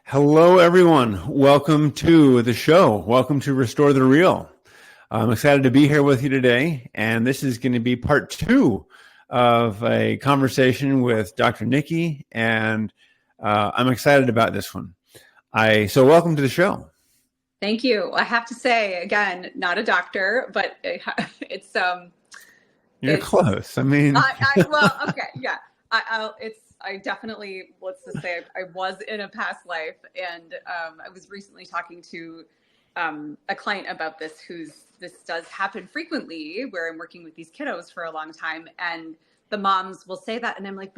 Hello, everyone. Welcome to the show. Welcome to Restore the Real. I'm excited to be here with you today, and this is going to be part two of a conversation with Dr. Nichi, and I'm excited about this one. So welcome to the show. Thank you. I have to say, again, not a doctor, but it's You're close. well, okay, yeah. I definitely, let's just say I was in a past life, and I was recently talking to a client about this this does happen frequently, where I'm working with these kiddos for a long time, and the moms will say that, and I'm like,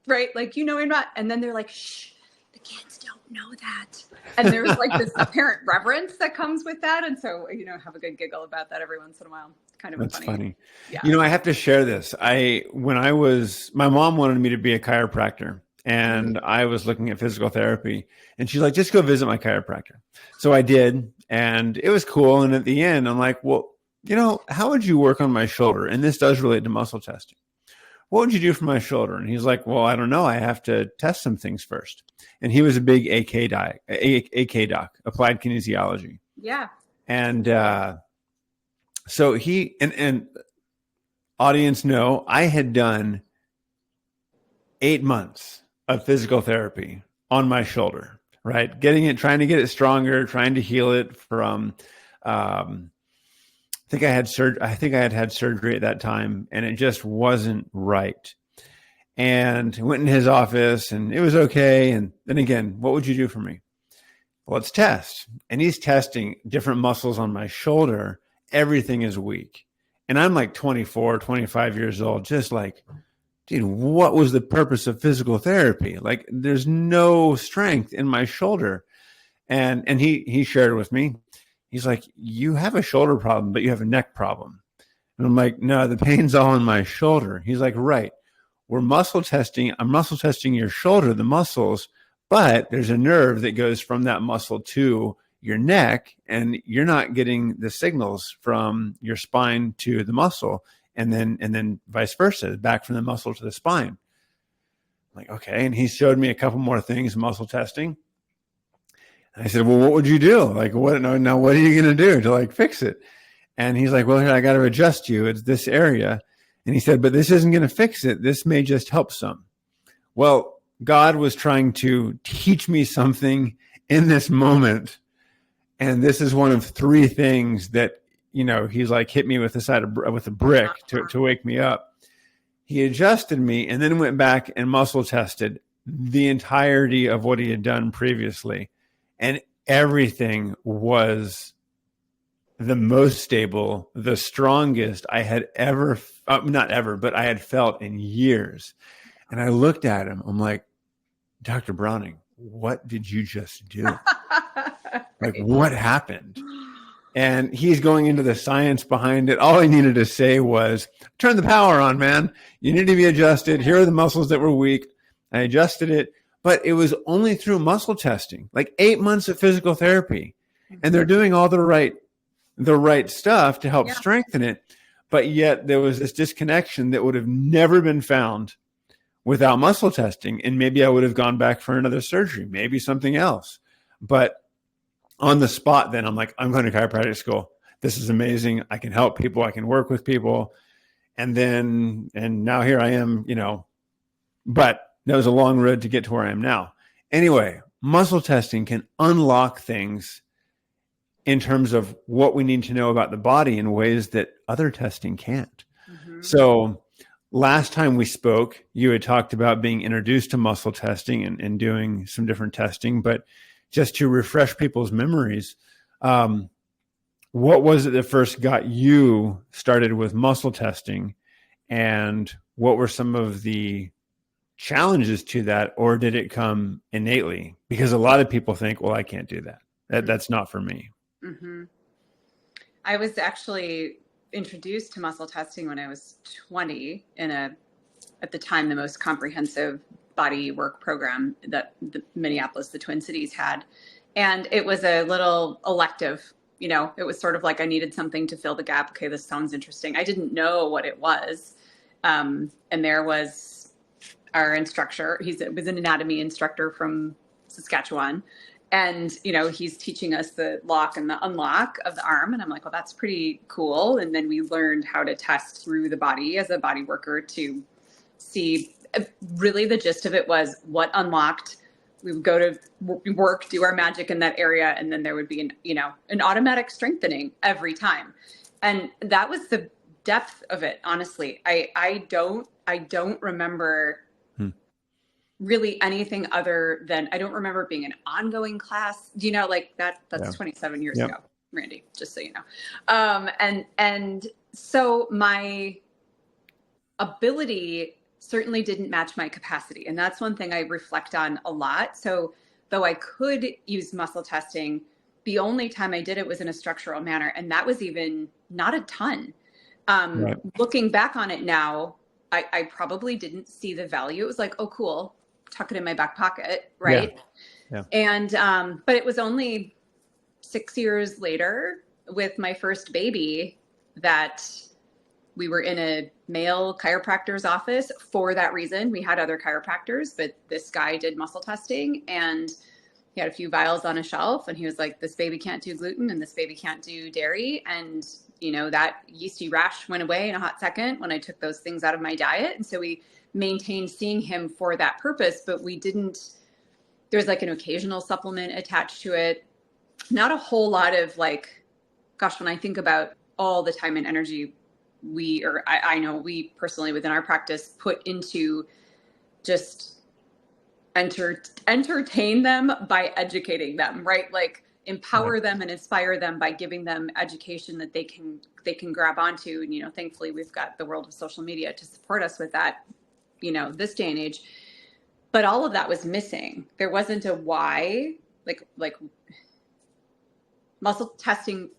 right, like, you're not, and then they're like, shh, the kids don't know that, and there's like this apparent reverence that comes with that, and so have a good giggle about that every once in a while. Kind of That's funny. Yeah. I have to share this. My mom wanted me to be a chiropractor, and I was looking at physical therapy, and she's like, just go visit my chiropractor. So I did, and it was cool. And at the end, I'm like, well, how would you work on my shoulder? And this does relate to muscle testing. What would you do for my shoulder? And he's like, well, I don't know. I have to test some things first. And he was a big AK doc, applied kinesiology. Yeah. And so he and audience know I had done 8 months of physical therapy on my shoulder, right? Trying to get it stronger, trying to heal it from, I think I had surgery at that time, and it just wasn't right. And I went in his office, and it was okay. And then again, what would you do for me? Well, let's test. And he's testing different muscles on my shoulder. Everything is weak. And I'm like 24, 25 years old, just like, dude, what was the purpose of physical therapy? Like, there's no strength in my shoulder. And he shared with me. He's like, you have a shoulder problem, but you have a neck problem. And I'm like, no, the pain's all in my shoulder. He's like, right. I'm muscle testing your shoulder, the muscles, but there's a nerve that goes from that muscle to your neck, and you're not getting the signals from your spine to the muscle, and then vice versa, back from the muscle to the spine. I'm like, okay. And he showed me a couple more things, muscle testing. And I said, well, what would you do? Like, what are you going to do to fix it? And he's like, well, here, I got to adjust you. It's this area. And he said, but this isn't going to fix it. This may just help some. Well, God was trying to teach me something in this moment. And this is one of three things that, he's like hit me with a brick to wake me up. He adjusted me and then went back and muscle tested the entirety of what he had done previously. And everything was the most stable, the strongest I had ever, not ever, but I had felt in years. And I looked at him. I'm like, Dr. Browning, what did you just do? Like, what happened? And he's going into the science behind it. All I needed to say was, turn the power on, man. You need to be adjusted. Here are the muscles that were weak. I adjusted it. But it was only through muscle testing, like 8 months of physical therapy. And they're doing all the right stuff to help strengthen it. But yet there was this disconnection that would have never been found without muscle testing. And maybe I would have gone back for another surgery, maybe something else. But on the spot, then I'm like, I'm going to chiropractic school. This is amazing. I can help people. I can work with people. And now here I am, but that was a long road to get to where I am now. Anyway, muscle testing can unlock things in terms of what we need to know about the body in ways that other testing can't. Mm-hmm. So last time we spoke, you had talked about being introduced to muscle testing and doing some different testing, but just to refresh people's memories, what was it that first got you started with muscle testing, and what were some of the challenges to that, or did it come innately? Because a lot of people think, well, I can't do that. That's not for me. Mm-hmm. I was actually introduced to muscle testing when I was 20 at the time, the most comprehensive body work program that Minneapolis, the Twin Cities had. And it was a little elective, it was sort of like I needed something to fill the gap. Okay, this sounds interesting. I didn't know what it was. And there was our instructor. Was an anatomy instructor from Saskatchewan. And, he's teaching us the lock and the unlock of the arm. And I'm like, well, that's pretty cool. And then we learned how to test through the body as a body worker to see, really the gist of it was what unlocked. We would go to work, do our magic in that area. And then there would be an automatic strengthening every time. And that was the depth of it. Honestly, I don't remember really anything other than, I don't remember being an ongoing class, like that's 27 years ago, Randy, just so you know. And so my ability certainly didn't match my capacity. And that's one thing I reflect on a lot. So though I could use muscle testing, the only time I did it was in a structural manner. And that was even not a ton. Looking back on it now, I probably didn't see the value. It was like, oh, cool. Tuck it in my back pocket. Right. Yeah. And, but it was only 6 years later with my first baby that we were in a male chiropractor's office for that reason. We had other chiropractors, but this guy did muscle testing and he had a few vials on a shelf and he was like, this baby can't do gluten and this baby can't do dairy. And, that yeasty rash went away in a hot second when I took those things out of my diet. And so we maintained seeing him for that purpose, but there's like an occasional supplement attached to it. Not a whole lot of when I think about all the time and energy I know we personally within our practice put into just entertain them by educating them, right? Like empower them and inspire them by giving them education that they can grab onto. And, thankfully we've got the world of social media to support us with that, this day and age, but all of that was missing. There wasn't a why, like muscle testing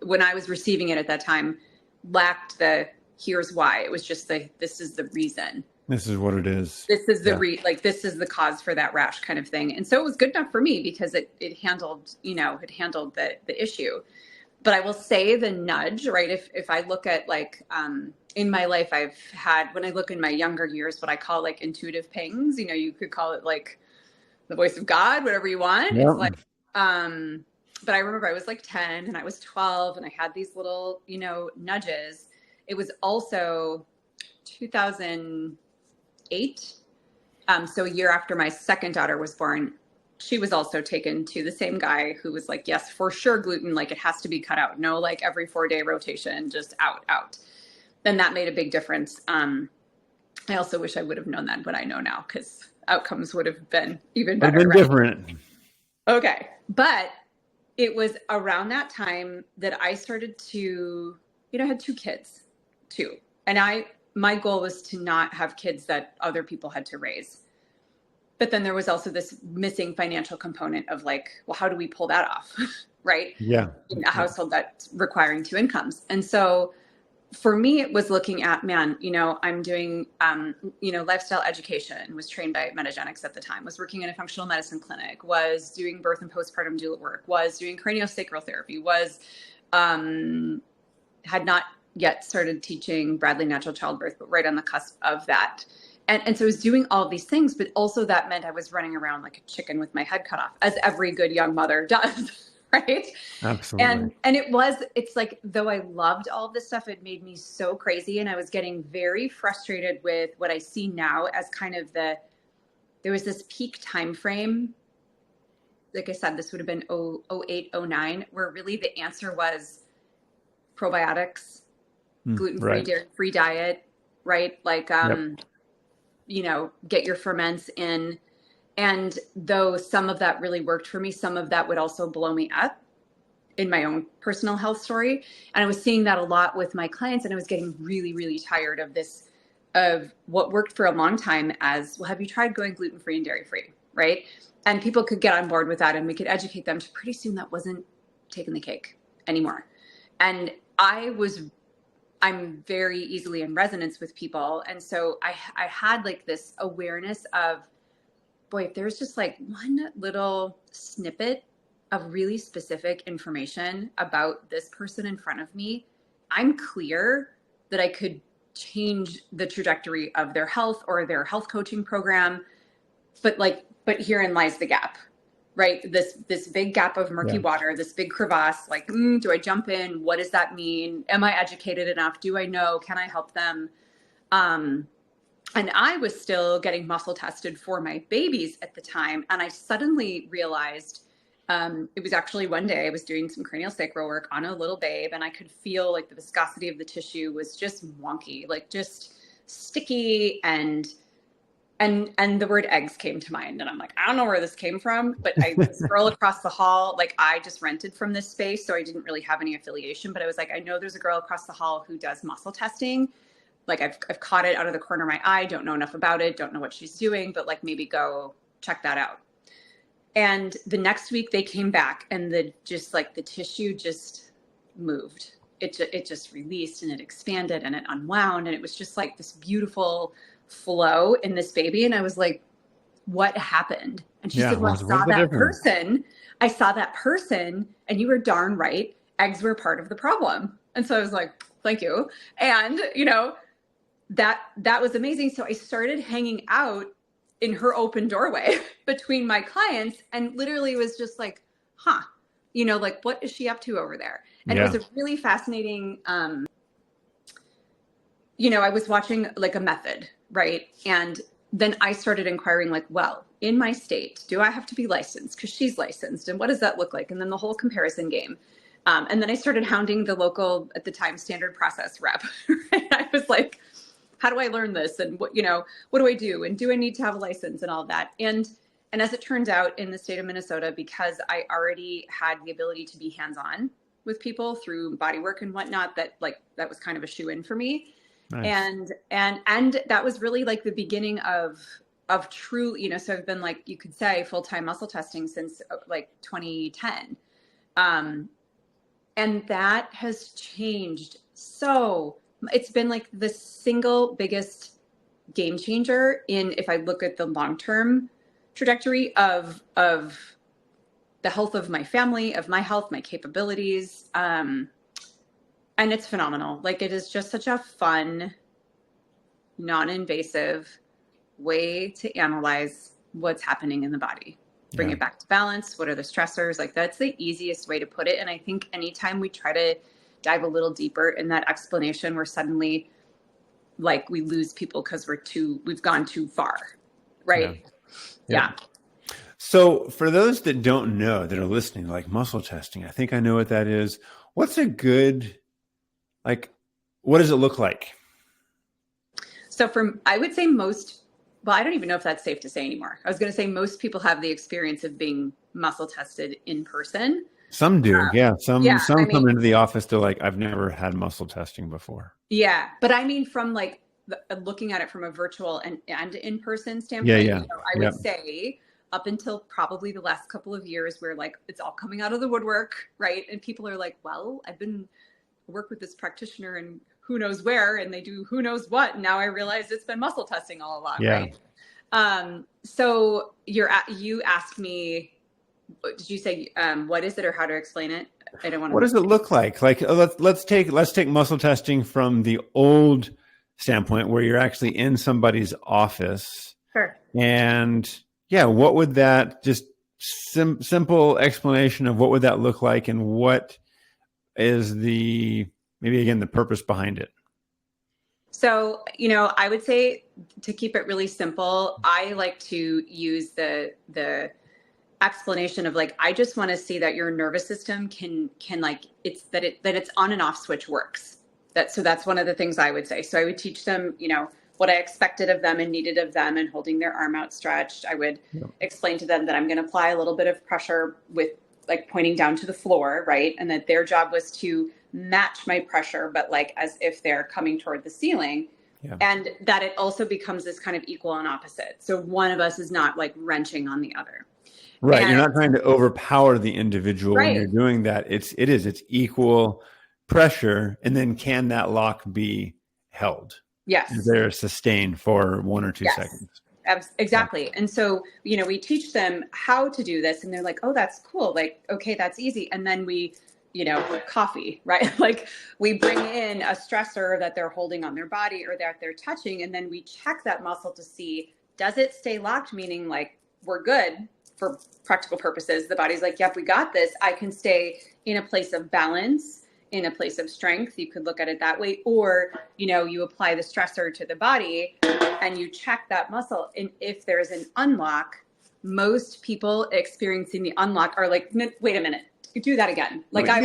when I was receiving it at that time lacked the here's why. It was just this is the reason. This is what it is. This is this is the cause for that rash kind of thing. And so it was good enough for me because it handled, the issue. But I will say the nudge, right? If I look at in my life, I've had, when I look in my younger years, what I call intuitive pings, you could call it the voice of God, whatever you want. Yep. It's but I remember I was 10 and I was 12 and I had these little, nudges. It was also 2008. So a year after my second daughter was born, she was also taken to the same guy who was like, yes, for sure, gluten, it has to be cut out. No, every 4-day rotation, just out. Then that made a big difference. I also wish I would have known that, what I know now, because outcomes would have been even better. Would have been different. Okay. But it was around that time that I started to, I had 2 kids too. And my goal was to not have kids that other people had to raise. But then there was also this missing financial component of well, how do we pull that off? Right? Yeah. In a household that's requiring 2 incomes. And so for me, it was looking at, I'm doing, lifestyle education, was trained by Metagenics at the time, was working in a functional medicine clinic, was doing birth and postpartum doula work, was doing craniosacral therapy, had not yet started teaching Bradley natural childbirth, but right on the cusp of that. And so I was doing all of these things, but also that meant I was running around like a chicken with my head cut off, as every good young mother does. Right. Absolutely. And it's though I loved all of this stuff, it made me so crazy. And I was getting very frustrated with what I see now as kind of there was this peak time frame. Like I said, this would have been 08, 09, where really the answer was probiotics, gluten-free, right. dairy-free diet, right? Get your ferments in. And though some of that really worked for me, some of that would also blow me up in my own personal health story. And I was seeing that a lot with my clients, and I was getting really, really tired of what worked for a long time as, well, have you tried going gluten-free and dairy-free, right? And people could get on board with that and we could educate them to pretty soon that wasn't taking the cake anymore. And I'm very easily in resonance with people. And so I had this awareness of, boy, if there's just one little snippet of really specific information about this person in front of me, I'm clear that I could change the trajectory of their health or their health coaching program. But herein lies the gap, right? This big gap of murky water, this big crevasse, like, do I jump in? What does that mean? Am I educated enough? Do I know? Can I help them? And I was still getting muscle tested for my babies at the time. And I suddenly realized, it was actually one day I was doing some cranial sacral work on a little babe, and I could feel like the viscosity of the tissue was just wonky, like just sticky, and the word eggs came to mind. And I'm like, I don't know where this came from, but this girl across the hall, like I just rented from this space, so I didn't really have any affiliation, but I was like, I know there's a girl across the hall who does muscle testing. Like I've caught it out of the corner of my eye, don't know enough about it, don't know what she's doing, but like maybe go check that out. And the next week they came back, and the tissue just moved. It just released, and it expanded, and it unwound, and it was just like this beautiful flow in this baby. And I was like, what happened? And she said, well, I saw that person, and you were darn right, eggs were part of the problem. And so I was like, thank you. And that was amazing. So I started hanging out in her open doorway between my clients, and literally was just like, like, what is she up to over there? And it was a really fascinating, I was watching like a method, right? And then I started inquiring, like, well, in my state, do I have to be licensed? Because she's licensed. And what does that look like? And then the whole comparison game. And then I started hounding the local, at the time, standard process rep. Right? I was like, how do I learn this? And what do I do? And do I need to have a license and all that? And as it turns out, in the state of Minnesota, because I already had the ability to be hands-on with people through body work and whatnot, that was kind of a shoe-in for me. Nice. And that was really like the beginning of true, so I've been, like, you could say, full-time muscle testing since like 2010. And that has changed. So it's been like the single biggest game changer if I look at the long-term trajectory of the health of my family, of my health, my capabilities. And it's phenomenal. Like, it is just such a fun, non-invasive way to analyze what's happening in the body. Bring it back to balance. What are the stressors? Like, that's the easiest way to put it. And I think anytime we try to dive a little deeper in that explanation, we're suddenly like, we lose people because we've gone too far. Right. Yeah. So for those that don't know, that are listening, like, muscle testing, I think I know what that is. What's a good, what does it look like? So I would say I don't even know if that's safe to say anymore. I was going to say most people have the experience of being muscle tested in person. Some do. Some come into the office. They're like, I've never had muscle testing before. Yeah. But I mean, from like looking at it from a virtual and in-person standpoint, I would say up until probably the last couple of years, where like it's all coming out of the woodwork, right? And people are like, well, I've been work with this practitioner and who knows where, and they do who knows what. And now I realize it's been muscle testing all along, right? So you asked me, did you say what is it or how to explain it? I don't want to. What does it look like? Like, let's take muscle testing from the old standpoint, where you're actually in somebody's office. Sure. And what would that, just simple explanation of what would that look like, and what is maybe again the purpose behind it? So, I would say, to keep it really simple, I like to use the explanation of, like, I just want to see that your nervous system can like, that it's on and off switch works. So that's one of the things I would say. So I would teach them, what I expected of them and needed of them, and holding their arm outstretched. I would explain to them that I'm going to apply a little bit of pressure with, like, pointing down to the floor, right? And that their job was to match my pressure, but like as if they're coming toward the ceiling. And that it also becomes this kind of equal and opposite. So one of us is not like wrenching on the other. Right. You're not trying to overpower the individual when you're doing that. It's equal pressure. And then can that lock be held? Yes. Is there sustained for 1 or 2 seconds? Exactly. Yeah. And so, we teach them how to do this, and they're like, oh, that's cool. Like, okay, that's easy. And then we coffee, right? Like we bring in a stressor that they're holding on their body or that they're touching, and then we check that muscle to see, does it stay locked? Meaning like we're good for practical purposes. The body's like, yep, we got this. I can stay in a place of balance, in a place of strength. You could look at it that way. Or, you apply the stressor to the body and you check that muscle. And if there's an unlock, most people experiencing the unlock are like, wait a minute, do that again. Like I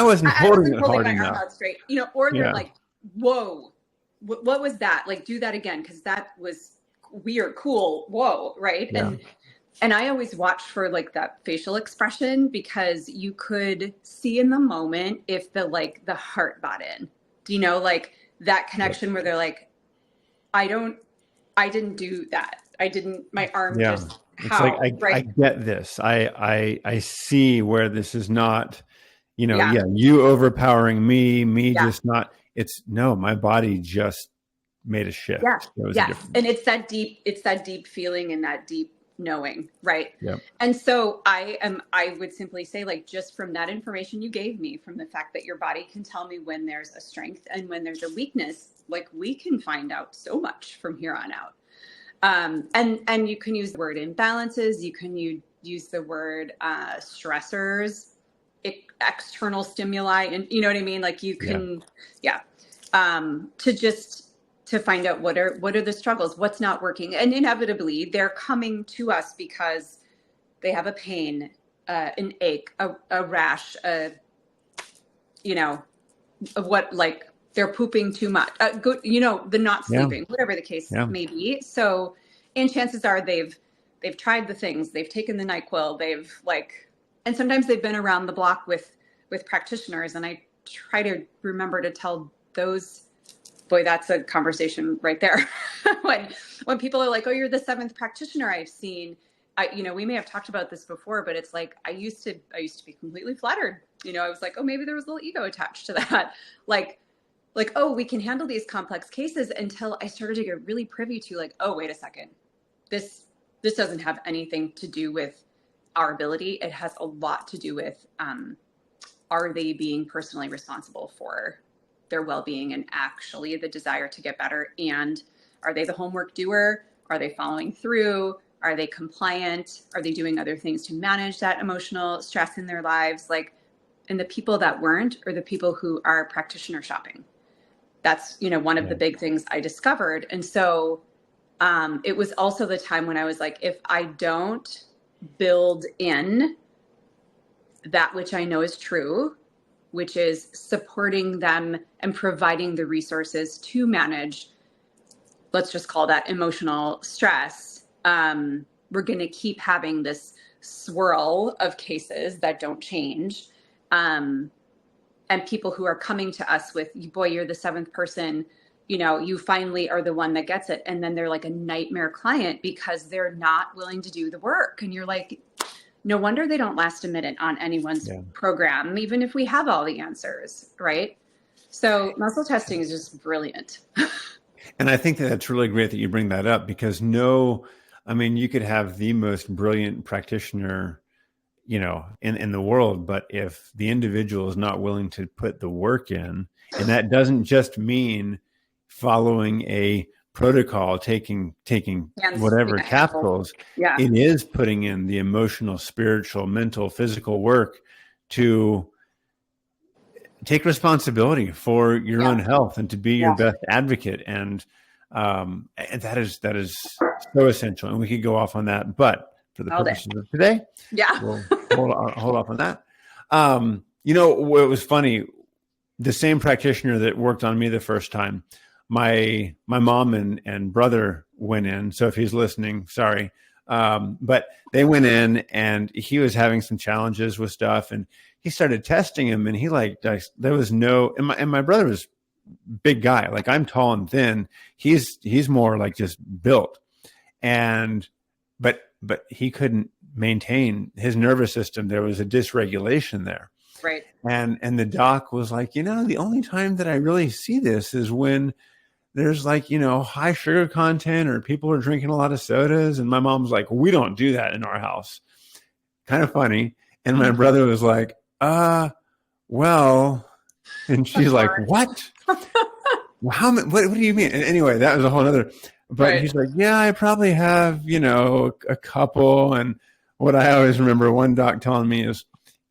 wasn't holding it hard my enough. arm out straight, or they're like, whoa, what was that? Like, do that again. Cause that was weird, cool. Whoa. Right. Yeah. And I always watch for like that facial expression, because you could see in the moment if the heart bought in, like that connection where they're like, I didn't do that. My arm just, it's how, like, I get this. I see where this is not, you overpowering me just not, it's no, my body just made a shift. Yeah. And it's that deep feeling and that deep knowing. Right. Yeah. And so I would simply say, like, just from that information you gave me, from the fact that your body can tell me when there's a strength and when there's a weakness, like we can find out so much from here on out. And you can use the word imbalances. You can use the word stressors, external stimuli, and you know what I mean? Like you can, to find out what are the struggles, what's not working. And inevitably they're coming to us because they have a pain, an ache, a rash, like they're pooping too much, the not sleeping, whatever the case may be. So, and chances are they've tried the things, they've taken the NyQuil, and sometimes they've been around the block with practitioners. And I try to remember to tell those, boy, that's a conversation right there. when people are like, oh, you're the 7th practitioner I've seen. We may have talked about this before, but it's like, I used to be completely flattered. I was like, oh, maybe there was a little ego attached to that. Like, oh, we can handle these complex cases, until I started to get really privy to like, oh, wait a second. This doesn't have anything to do with our ability. It has a lot to do with, are they being personally responsible for their well-being and actually the desire to get better? And are they the homework doer? Are they following through? Are they compliant? Are they doing other things to manage that emotional stress in their lives? And the people that weren't are the people who are practitioner shopping. That's, one of the big things I discovered. And so it was also the time when I was like, if I don't build in that which I know is true, which is supporting them and providing the resources to manage, let's just call that emotional stress, we're going to keep having this swirl of cases that don't change. And people who are coming to us with, boy, you're the 7th person, you finally are the one that gets it. And then they're like a nightmare client because they're not willing to do the work. And you're like, no wonder they don't last a minute on anyone's program, even if we have all the answers, right? So muscle testing is just brilliant. And I think that's really great that you bring that up, because you could have the most brilliant practitioner, in the world, but if the individual is not willing to put the work in, and that doesn't just mean following a protocol, taking whatever capsules, it is putting in the emotional, spiritual, mental, physical work to take responsibility for your own health and to be your best advocate. And that is so essential. And we could go off on that, but for the purposes of today, we'll hold off on that. It was funny. The same practitioner that worked on me the first time, my mom and brother went in. So if he's listening, sorry. But they went in and he was having some challenges with stuff, and he started testing him, and he there was no, and my brother was big guy. Like, I'm tall and thin. He's more like just built. But he couldn't maintain his nervous system. There was a dysregulation there. Right. And the doc was like, the only time that I really see this is when there's high sugar content or people are drinking a lot of sodas. And my mom's like, we don't do that in our house. Kind of funny. And my brother was like, well, and she's like, what? Well, what do you mean? And anyway, that was a whole other, but Right. he's like, yeah, I probably have, a couple. And what I always remember one doc telling me is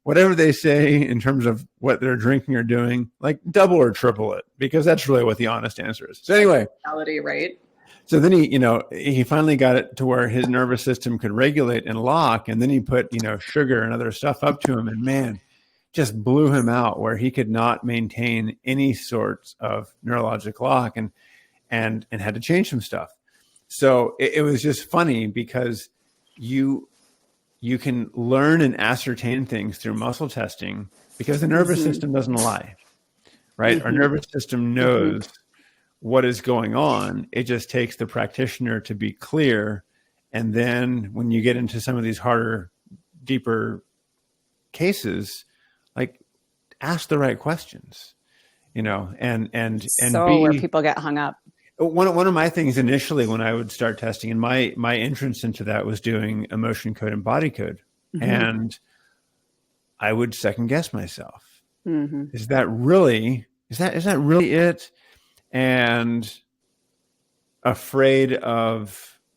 whatever they say in terms of what they're drinking or doing, like double or triple it, because that's really what the honest answer is. So anyway, Reality, right? so then he finally got it to where his nervous system could regulate and lock. And then he put, sugar and other stuff up to him, and man, just blew him out where he could not maintain any sorts of neurologic lock and had to change some stuff. So it was just funny because you can learn and ascertain things through muscle testing because the nervous system doesn't lie, right? Our nervous system knows what is going on. It just takes the practitioner to be clear. And then when you get into some of these harder, deeper cases, like ask the right questions, and so where people get hung up. One of my things initially when I would start testing, and my entrance into that was doing emotion code and body code, and I would second guess myself. Is that really it? And there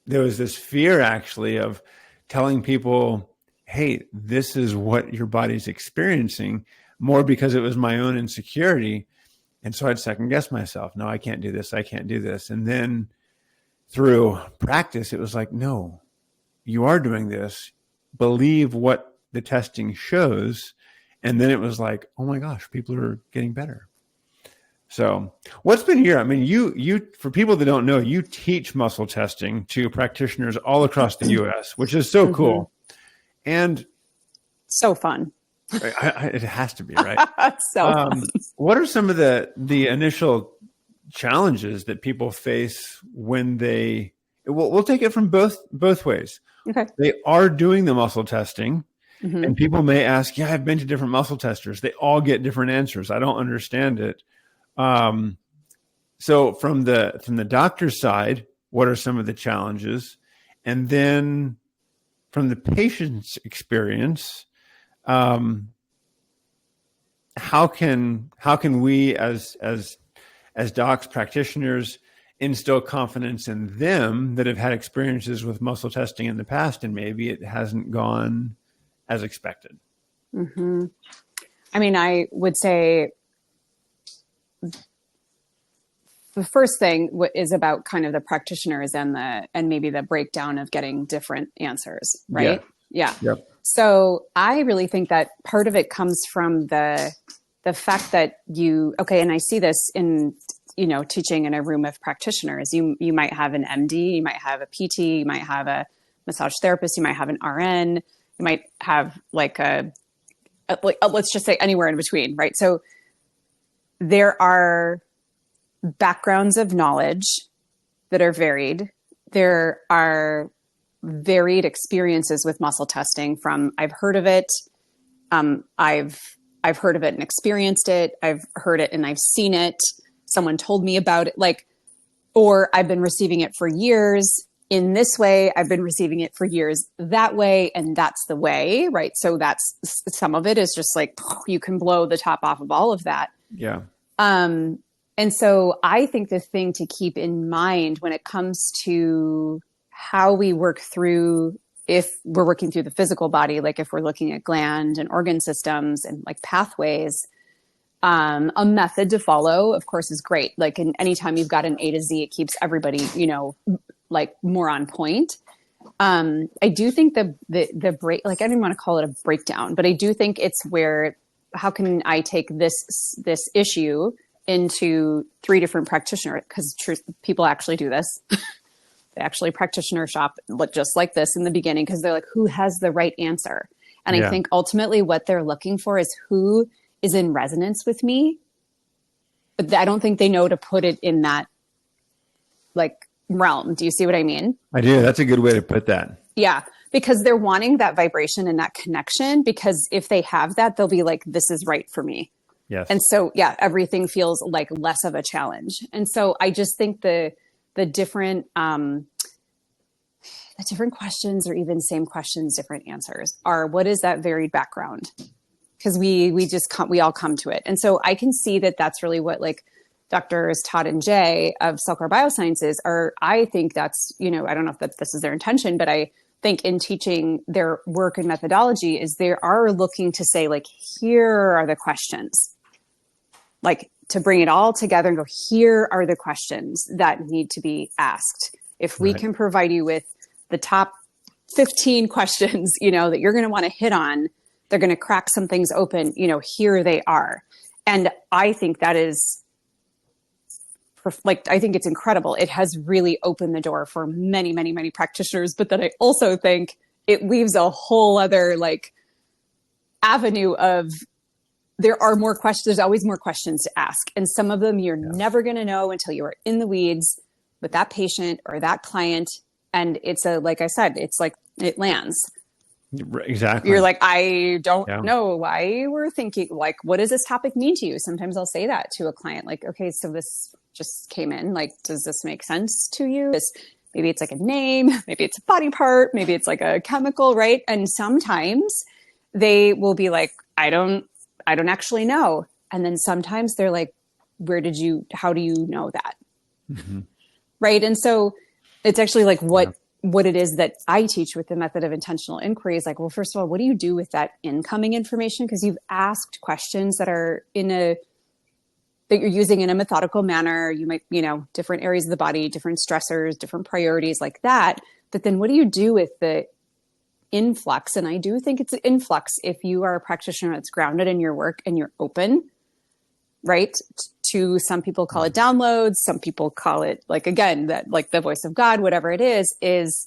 was this fear actually of telling people, hey, this is what your body's experiencing, more because it was my own insecurity. And so I'd second guess myself. No, I can't do this. I can't do this. And then through practice, it was like, no, you are doing this. Believe what the testing shows. And then it was like, oh my gosh, people are getting better. So what's been your, you, for people that don't know, you teach muscle testing to practitioners all across the US, which is so cool. And so fun. It has to be, right? Fun. What are some of the initial challenges that people face when we'll take it from both ways. Okay. They are doing the muscle testing, and people may ask, yeah, I've been to different muscle testers. They all get different answers. I don't understand it. So from the doctor's side, what are some of the challenges? And then from the patient's experience, how can we as docs, practitioners, instill confidence in them that have had experiences with muscle testing in the past and maybe it hasn't gone as expected? I would say the first thing is about kind of the practitioners and maybe the breakdown of getting different answers, right? Yeah. Yep. So I really think that part of it comes from the fact that and I see this in, teaching in a room of practitioners. You might have an MD, you might have a PT, you might have a massage therapist, you might have an RN, you might have let's just say anywhere in between, right? So there are backgrounds of knowledge that are varied. There are varied experiences with muscle testing from I've heard of it, I've heard of it and experienced it, I've heard it and I've seen it, someone told me about it, or I've been receiving it for years in this way, I've been receiving it for years that way, and that's the way, right? So that's some of it is just you can blow the top off of all of that. Yeah. And so I think the thing to keep in mind when it comes to how we work through, if we're working through the physical body, if we're looking at gland and organ systems and pathways, a method to follow, of course, is great. Anytime you've got an A to Z, it keeps everybody, more on point. I do think the break, I don't even want to call it a breakdown, but I do think it's where, how can I take this issue into 3 different practitioners? Because people actually do this. They actually practitioner shop just like this in the beginning because they're like, who has the right answer? And I think ultimately what they're looking for is who is in resonance with me. But I don't think they know to put it in that realm. Do you see what I mean? I do. That's a good way to put that. Yeah. Because they're wanting that vibration and that connection, because if they have that, they'll be like, this is right for me. Yes. And so, everything feels less of a challenge. And so I just think the different questions, or even same questions, different answers, are what is that varied background? because we all come to it. And so I can see that that's really what like Drs. Todd and Jay of Cellcore Biosciences are. I think that's, I don't know if this is their intention, but I think in teaching their work and methodology is they are looking to say like, here are the questions, like to bring it all together and go, here are the questions that need to be asked. If we can provide you with the top 15 questions, that you're going to want to hit on, they're going to crack some things open, here they are. And I think that is I think it's incredible. It has really opened the door for many, many, many practitioners. But then I also think it leaves a whole other like avenue of there are more questions. There's always more questions to ask. And some of them you're never going to know until you are in the weeds with that patient or that client. And it's like I said, it's like it lands. Exactly. You're like, I don't know why we're thinking, like, what does this topic mean to you? Sometimes I'll say that to a client, like, okay, so this just came in, like, does this make sense to you? Maybe it's like a name, maybe it's a body part, maybe it's like a chemical, right? And sometimes they will be like, I don't actually know. And then sometimes they're like, how do you know that? Mm-hmm. Right. And so it's actually like what it is that I teach with the method of intentional inquiry is like, well, first of all, what do you do with that incoming information? Because you've asked questions that are that you're using in a methodical manner. You might, different areas of the body, different stressors, different priorities like that. But then what do you do with the influx? And I do think it's an influx if you are a practitioner that's grounded in your work and you're open, right? To some people call it downloads. Some people call it like, again, that like the voice of God, whatever it is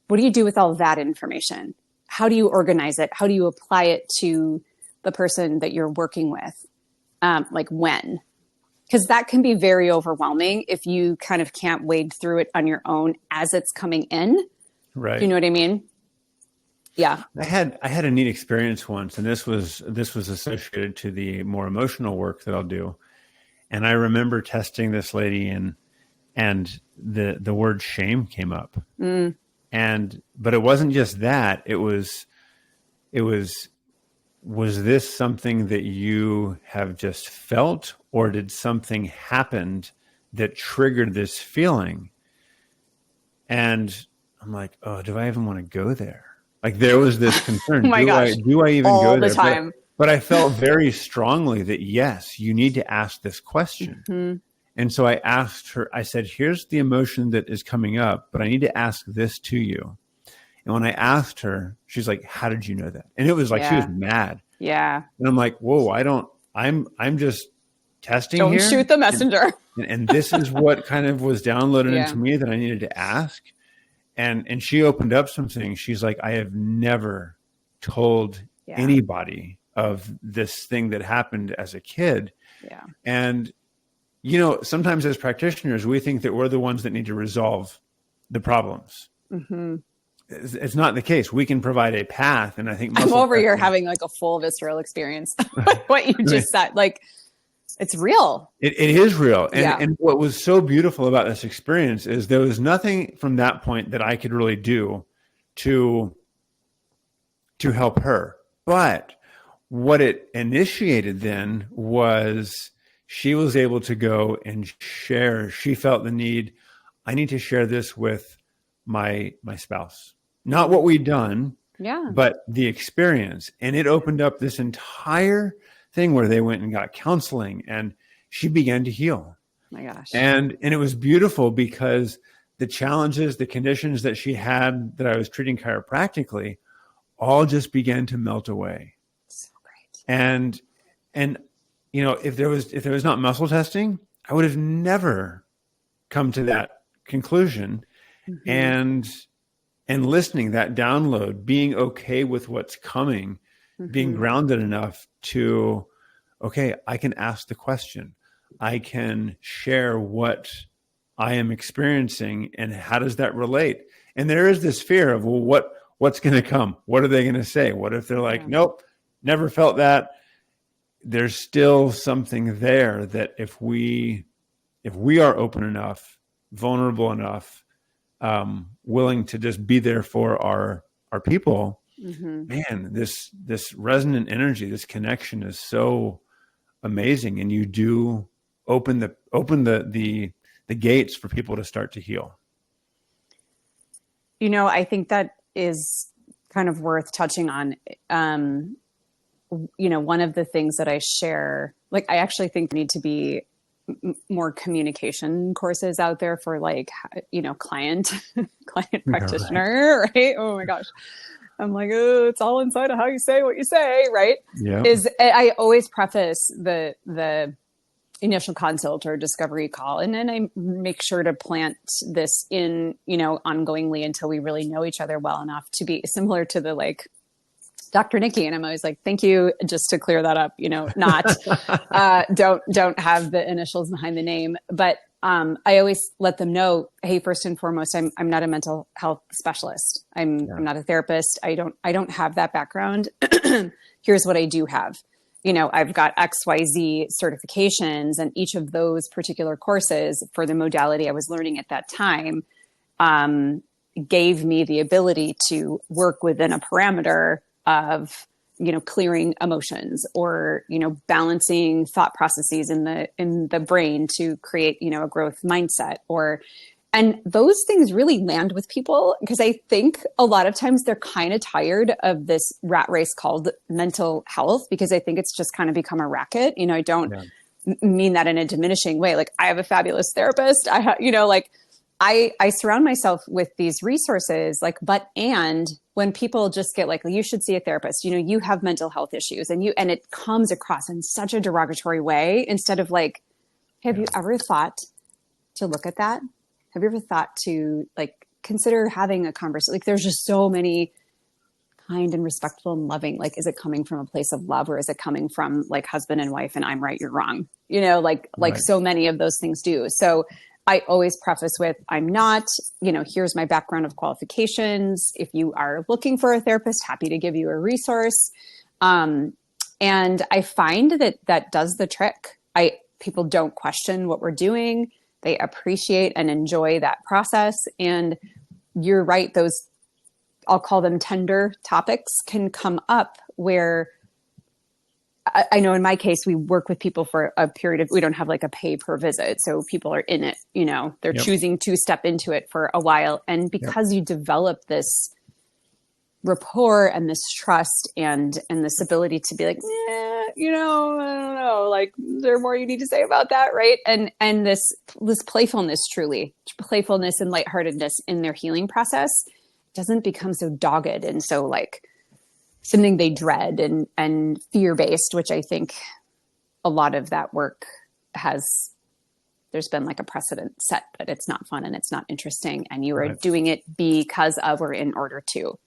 what do you do with all of that information? How do you organize it? How do you apply it to the person that you're working with? Like when? Because that can be very overwhelming if you kind of can't wade through it on your own as it's coming in. Right. Do you know what I mean? Yeah. I had a neat experience once, and this was associated to the more emotional work that I'll do. And I remember testing this lady and the word shame came up. But it wasn't just that. It was this something that you have just felt, or did something happen that triggered this feeling? And I'm like, oh, do I even want to go there? Like there was this concern. Oh my gosh. Do I even all go the there? time. But I felt very strongly that, yes, you need to ask this question. Mm-hmm. And so I asked her, I said, here's the emotion that is coming up, but I need to ask this to you. And when I asked her, she's like, how did you know that? And it was like, she was mad. Yeah. And I'm like, whoa, I'm just testing Don't here. shoot the messenger. And this is what kind of was downloaded into me that I needed to ask. And she opened up some things. She's like, I have never told anybody of this thing that happened as a kid. Yeah. And, sometimes as practitioners, we think that we're the ones that need to resolve the problems. Mm-hmm. It's not the case. We can provide a path. And I think I'm over here having like a full visceral experience. What you just said, like, it's real. It is real. And what was so beautiful about this experience is there was nothing from that point that I could really do to help her. But what it initiated then was she was able to go and share. She felt the need. I need to share this with my spouse, not what we'd done, but the experience. And it opened up this entire thing where they went and got counseling, and she began to heal. My gosh. And it was beautiful because the challenges, the conditions that she had that I was treating chiropractically all just began to melt away. So great. And if there was not muscle testing, I would have never come to that conclusion. Mm-hmm. And listening, that download, being okay with what's coming, being grounded enough to, okay, I can ask the question. I can share what I am experiencing and how does that relate? And there is this fear of, well, what's going to come? What are they going to say? What if they're like, nope, never felt that? There's still something there that if we are open enough, vulnerable enough, willing to just be there for our people, man, this resonant energy, this connection is so amazing. And you do open the gates for people to start to heal. I think that is kind of worth touching on. One of the things that I share, like, I actually think there need to be more communication courses out there for client practitioner, right? Oh my gosh. I'm like, oh, it's all inside of how you say what you say, right? Yeah. I always preface the initial consult or discovery call, and then I make sure to plant this in, ongoingly until we really know each other well enough to be similar to the Dr. Nichi. And I'm always like, thank you, just to clear that up, not, don't have the initials behind the name, but, I always let them know, hey, first and foremost, I'm not a mental health specialist. I'm not a therapist. I don't have that background. Here's what I do have. I've got XYZ certifications, and each of those particular courses for the modality I was learning at that time, gave me the ability to work within a parameter of, clearing emotions or, balancing thought processes in the brain to create, a growth mindset, and those things really land with people, because I think a lot of times they're kind of tired of this rat race called mental health, because I think it's just kind of become a racket. I don't mean that in a diminishing way. Like, I have a fabulous therapist. I surround myself with these resources, and when people just get you should see a therapist, you have mental health issues, and it comes across in such a derogatory way, instead of have you ever thought to look at that? Have you ever thought to consider having a conversation? There's just so many kind and respectful and loving, is it coming from a place of love, or is it coming from husband and wife and I'm right, you're wrong? So many of those things do. So I always preface with, I'm not, here's my background of qualifications. If you are looking for a therapist, happy to give you a resource. And I find that does the trick. People don't question what we're doing. They appreciate and enjoy that process. And you're right, those, I'll call them tender topics, can come up where I know in my case, we work with people for a period of, we don't have a pay per visit. So people are in it, they're choosing to step into it for a while. And because you develop this rapport and this trust and this ability to be I don't know, is there more you need to say about that? Right. And this playfulness and lightheartedness in their healing process doesn't become so dogged and so something they dread and fear-based, which I think a lot of that work there's been a precedent set that it's not fun and it's not interesting, and you are doing it because of or in order to,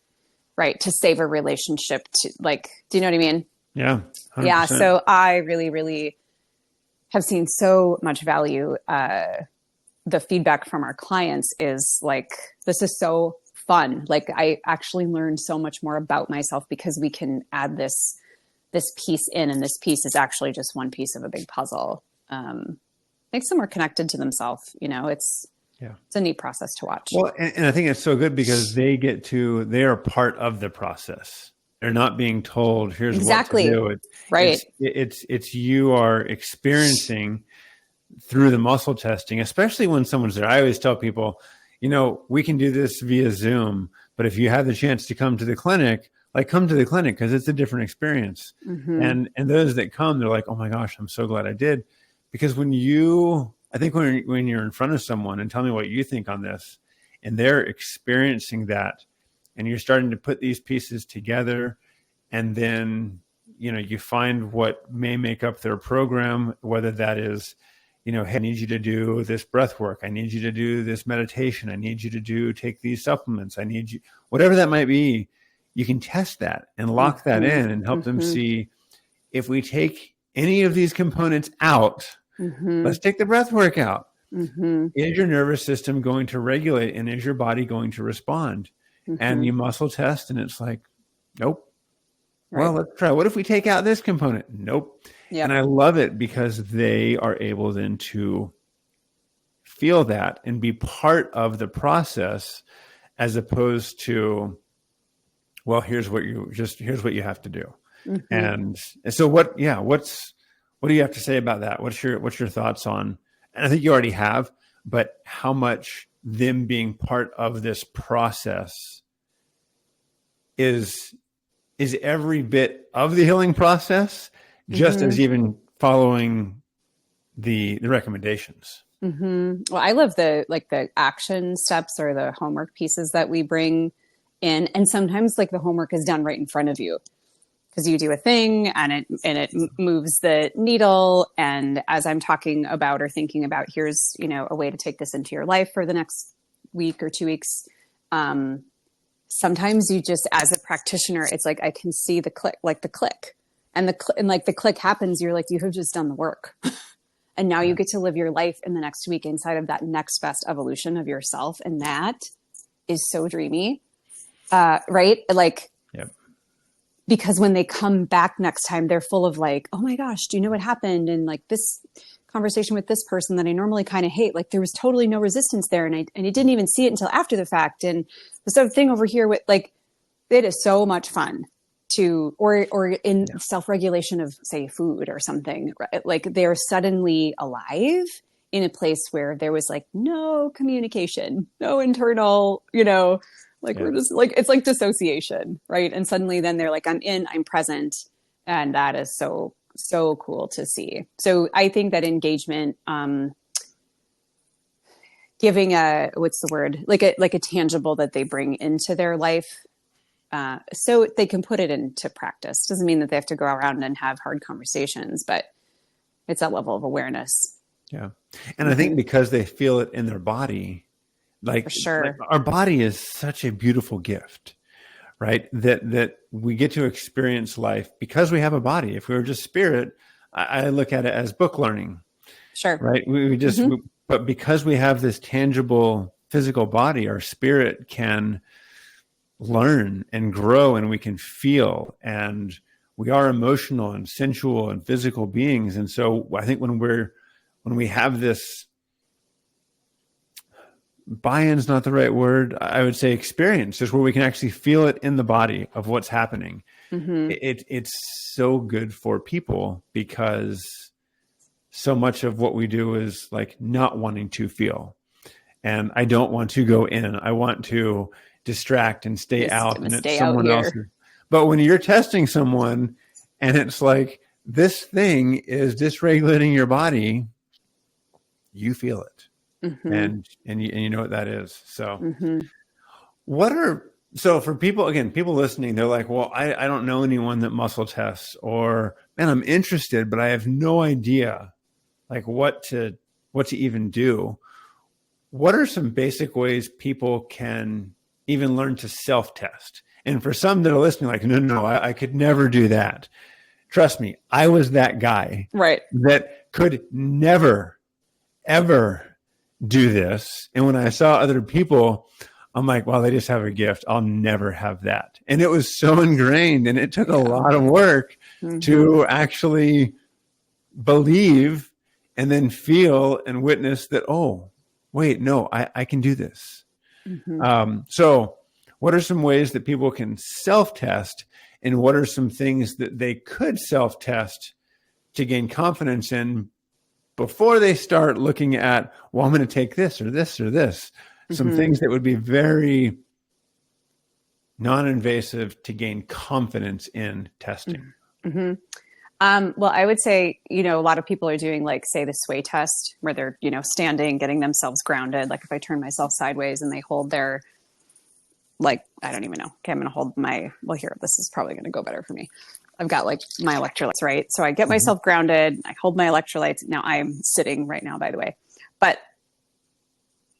right, to save a relationship, to do you know what I mean? Yeah. 100%. Yeah. So I really, really have seen so much value. The feedback from our clients is this is so fun. I actually learned so much more about myself because we can add this piece in, and this piece is actually just one piece of a big puzzle. Makes them more connected to themselves. It's a neat process to watch. Well, and I think it's so good because they are part of the process. They're not being told, here's what to do. It's you are experiencing through the muscle testing, especially when someone's there. I always tell people, we can do this via Zoom, but if you have the chance to come to the clinic, come to the clinic, because it's a different experience. And those that come, they're like, oh my gosh, I'm so glad I did. Because when you're in front of someone and tell me what you think on this, and they're experiencing that, and you're starting to put these pieces together, and then, you find what may make up their program, whether that is, hey, I need you to do this breath work. I need you to do this meditation. I need you to take these supplements. I need you, whatever that might be, you can test that and lock that in and help them see, if we take any of these components out, let's take the breath work out. Is your nervous system going to regulate, and is your body going to respond? And you muscle test, and it's nope. Right. Well, let's try. What if we take out this component? Nope. Yep. And I love it because they are able then to feel that and be part of the process, as opposed to, well, here's what you have to do. Mm-hmm. And so what do you have to say about that? What's your thoughts on, and I think you already have, but how much them being part of this process is every bit of the healing process, just Mm-hmm. as even following the recommendations. Mm-hmm. Well, I love the action steps or the homework pieces that we bring in. And sometimes like the homework is done right in front of you because you do a thing and it moves the needle. And as I'm talking about or thinking about, here's, a way to take this into your life for the next week or 2 weeks. Sometimes you just, as a practitioner, it's like, I can see the click and the click happens. You're like, you have just done the work. And now you get to live your life in the next week inside of that next best evolution of yourself. And that is so dreamy. Right? Like, Yep. Because when they come back next time, they're full of like, oh my gosh, do you know what happened? And like this conversation with this person that I normally kind of hate, like there was totally no resistance there. And I didn't even see it until after the fact. And this other thing over here with like, it is so much fun to, or in self-regulation of say food or something, right? Like they're suddenly alive in a place where there was like no communication, no internal, we're just like, it's like dissociation, right? And suddenly then they're like, I'm present. And that is so, so cool to see. So I think that engagement, giving what's the word? Like a tangible that they bring into their life, so they can put it into practice. Doesn't mean that they have to go around and have hard conversations, but it's that level of awareness. Yeah. And I think because they feel it in their body, like, For sure. like our body is such a beautiful gift, right? That we get to experience life because we have a body. If we were just spirit, I look at it as book learning. Sure. Right. We just, but because we have this tangible physical body, our spirit can learn and grow, and we can feel, and we are emotional and sensual and physical beings. And so I think when we have this, buy-in's not the right word, I would say experience, just where we can actually feel it in the body of what's happening. It's so good for people because so much of what we do is like not wanting to feel. And I don't want to go in. I want to distract and stay out, and it's someone else. But when you're testing someone and it's like, this thing is dysregulating your body, you feel it. And you know what that is. So so for people, again, people listening, they're like, well, I don't know anyone that muscle tests, or man, I'm interested, but I have no idea like what to even do. What are some basic ways people can even learn to self-test? And for some that are listening, like, no, I could never do that. Trust me, I was that guy, right, that could never, ever do this. And when I saw other people, I'm like, wow, they just have a gift. I'll never have that. And it was so ingrained, and it took a lot of work to actually believe and then feel and witness that, oh, wait, no, I can do this. So what are some ways that people can self-test, and what are some things that they could self-test to gain confidence in before they start looking at, well, I'm going to take this or this or this, some things that would be very non-invasive to gain confidence in testing? Well, I would say, a lot of people are doing like, say, the sway test where they're, standing, getting themselves grounded. Like if I turn myself sideways and they hold their, like, I don't even know. Okay, I'm going to hold here, this is probably going to go better for me. I've got like my electrolytes, right? So I get myself grounded. I hold my electrolytes. Now I'm sitting right now, by the way. But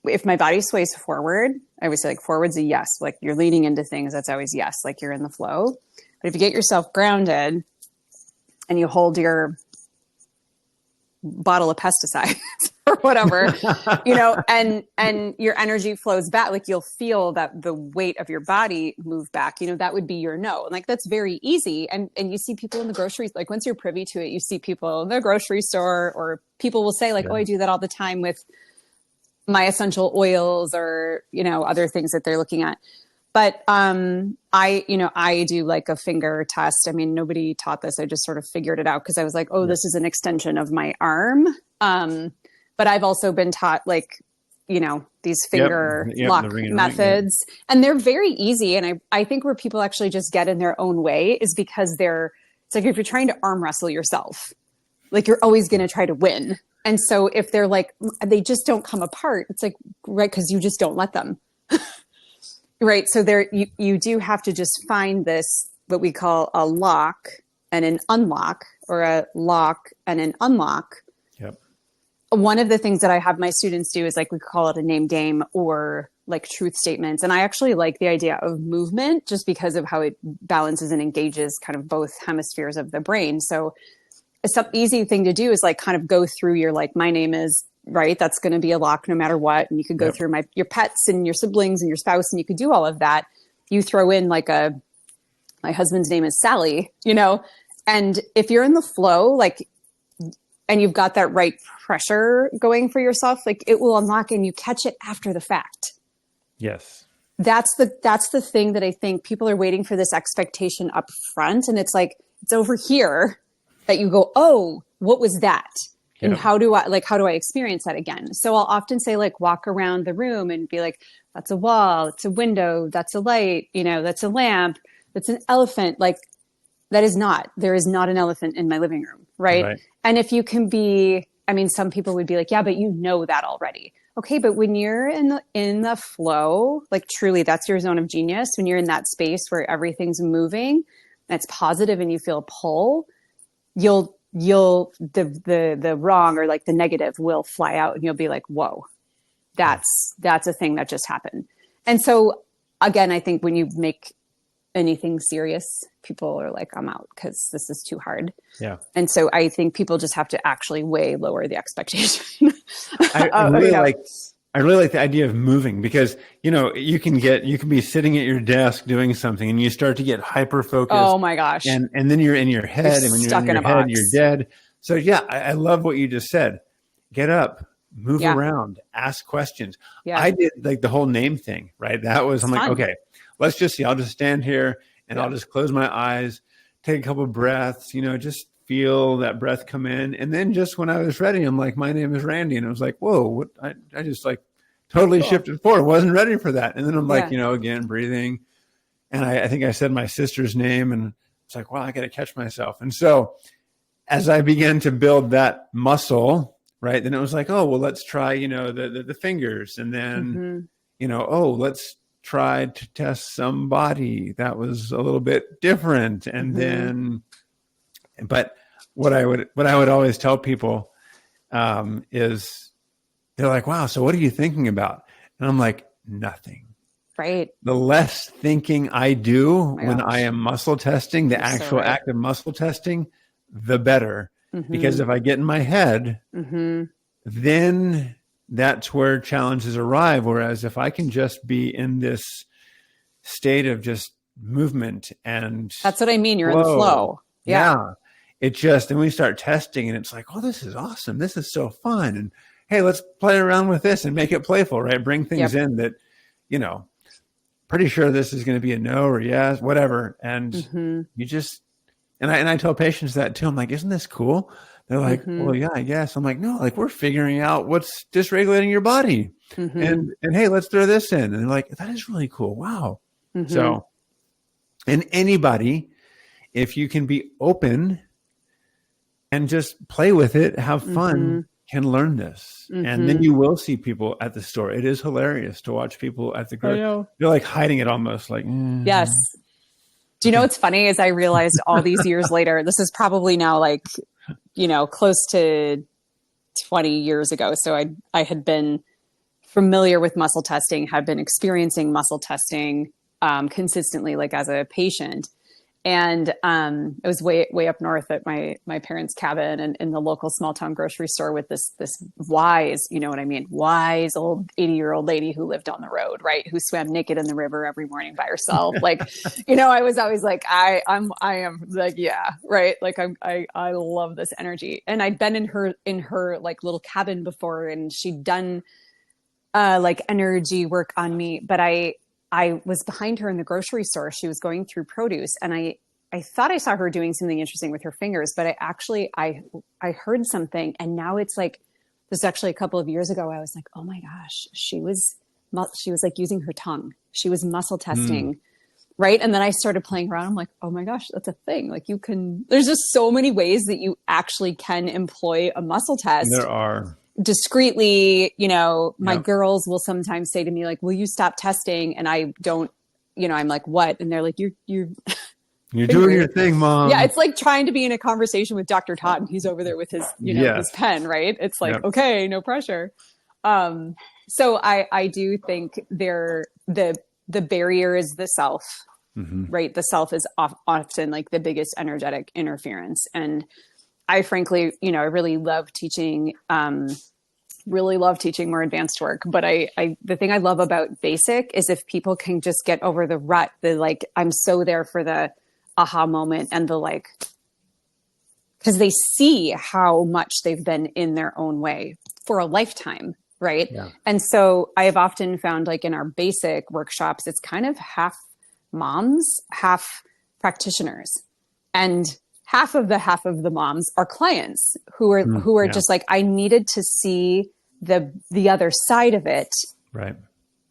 if my body sways forward, I would say like forward's a yes. Like you're leaning into things. That's always yes. Like you're in the flow. But if you get yourself grounded and you hold your bottle of pesticides or whatever, and your energy flows back, like you'll feel that the weight of your body move back, that would be your no. And like, that's very easy. And you see people in the groceries, like once you're privy to it, you see people in the grocery store, or people will say like, oh, I do that all the time with my essential oils, or, other things that they're looking at. But I do like a finger test. I mean, nobody taught this. I just sort of figured it out because I was like, oh, this is an extension of my arm. But I've also been taught like, these finger lock methods, and they're very easy. And I think where people actually just get in their own way is because it's like if you're trying to arm wrestle yourself, like you're always going to try to win. And so if they're like, they just don't come apart, it's like, right, because you just don't let them. Right. So you do have to just find this, what we call a lock and an unlock, or a lock and an unlock. Yep. One of the things that I have my students do is like, we call it a name game, or like truth statements. And I actually like the idea of movement just because of how it balances and engages kind of both hemispheres of the brain. So some easy thing to do is like kind of go through your, like, my name is, right. That's going to be a lock no matter what. And you could go through your pets and your siblings and your spouse, and you could do all of that. You throw in like my husband's name is Sally, and if you're in the flow, like, and you've got that right pressure going for yourself, like it will unlock and you catch it after the fact. Yes. That's the thing that I think people are waiting for, this expectation up front. And it's like, it's over here that you go, oh, what was that? And how do I experience that again? So I'll often say, like, walk around the room and be like, that's a wall, it's a window, that's a light, that's a lamp, that's an elephant. Like, there is not an elephant in my living room. Right. And if you can some people would be like, yeah, but that already. Okay. But when you're in the flow, like truly that's your zone of genius. When you're in that space where everything's moving, that's positive and you feel a pull, the wrong or like the negative will fly out, and you'll be like, whoa, that's a thing that just happened. And so again, I think when you make anything serious, people are like, I'm out because this is too hard. Yeah. And so I think people just have to actually way lower the expectation. I really like the idea of moving, because you can be sitting at your desk doing something and you start to get hyper focused. Oh my gosh. And then you're in your head, and when you're in your head, you're dead. So yeah, I love what you just said. Get up, move around, ask questions. Yeah. I did like the whole name thing, right? That was, I'm like, okay, let's just see. I'll just stand here and I'll just close my eyes, take a couple of breaths, just feel that breath come in. And then just when I was ready, I'm like, my name is Randy. And I was like, whoa, what? I just like totally shifted forward. Wasn't ready for that. And then I'm like, again, breathing. And I think I said my sister's name, and it's like, wow, I got to catch myself. And so as I began to build that muscle, right, then it was like, oh, well, let's try, the fingers. And then, let's try to test somebody. That was a little bit different. And then, but what I would always tell people is, they're like, wow, so what are you thinking about? And I'm like, nothing. Right. The less thinking I do when I am muscle testing, the actual act of muscle testing, the better. Because if I get in my head, then that's where challenges arrive. Whereas if I can just be in this state of just movement, and that's what I mean. You're in the flow. Yeah. And we start testing, and it's like, oh, this is awesome. This is so fun. And hey, let's play around with this and make it playful, right? Bring things in that, pretty sure this is going to be a no or yes, whatever. And you just, and I tell patients that too. I'm like, isn't this cool? They're like, well, yeah, I guess. I'm like, no, like we're figuring out what's dysregulating your body. And hey, let's throw this in. And they're like, that is really cool. Wow. So, and anybody, if you can be open and just play with it, have fun, can learn this. And then you will see people at the store. It is hilarious to watch people at the grocery. They're like hiding it almost like, yes. Do you know what's funny is I realized all these years later, this is probably now like, close to 20 years ago. So I had been familiar with muscle testing, had been experiencing muscle testing consistently, like as a patient. And it was way up north at my parents' cabin, and in the local small town grocery store with this wise, wise old 80-year-old lady who lived on the road, right? Who swam naked in the river every morning by herself. Like, I was always like, I am like, yeah, right. Like I love this energy. And I'd been in her like little cabin before, and she'd done like energy work on me, but I was behind her in the grocery store. She was going through produce, and I thought I saw her doing something interesting with her fingers, but I heard something, and now it's like, this is actually a couple of years ago. I was like, oh my gosh, she was like using her tongue. She was muscle testing. Right. And then I started playing around. I'm like, oh my gosh, that's a thing. Like there's just so many ways that you actually can employ a muscle test. There are. Discreetly, my girls will sometimes say to me, like, will you stop testing? And I don't, I'm like, what? And they're like, you're doing your thing, Mom. Yeah. It's like trying to be in a conversation with Dr. Todd, and he's over there with his, his pen, right? It's like, okay, no pressure. So I do think the barrier is the self, right? The self is often like the biggest energetic interference. And I frankly, I really love teaching more advanced work. But the thing I love about basic is if people can just get over the rut, I'm so there for the aha moment and because they see how much they've been in their own way for a lifetime. Right. Yeah. And so I have often found in our basic workshops, it's kind of half moms, half practitioners, and half of the moms are clients who are just like, I needed to see the other side of it. Right.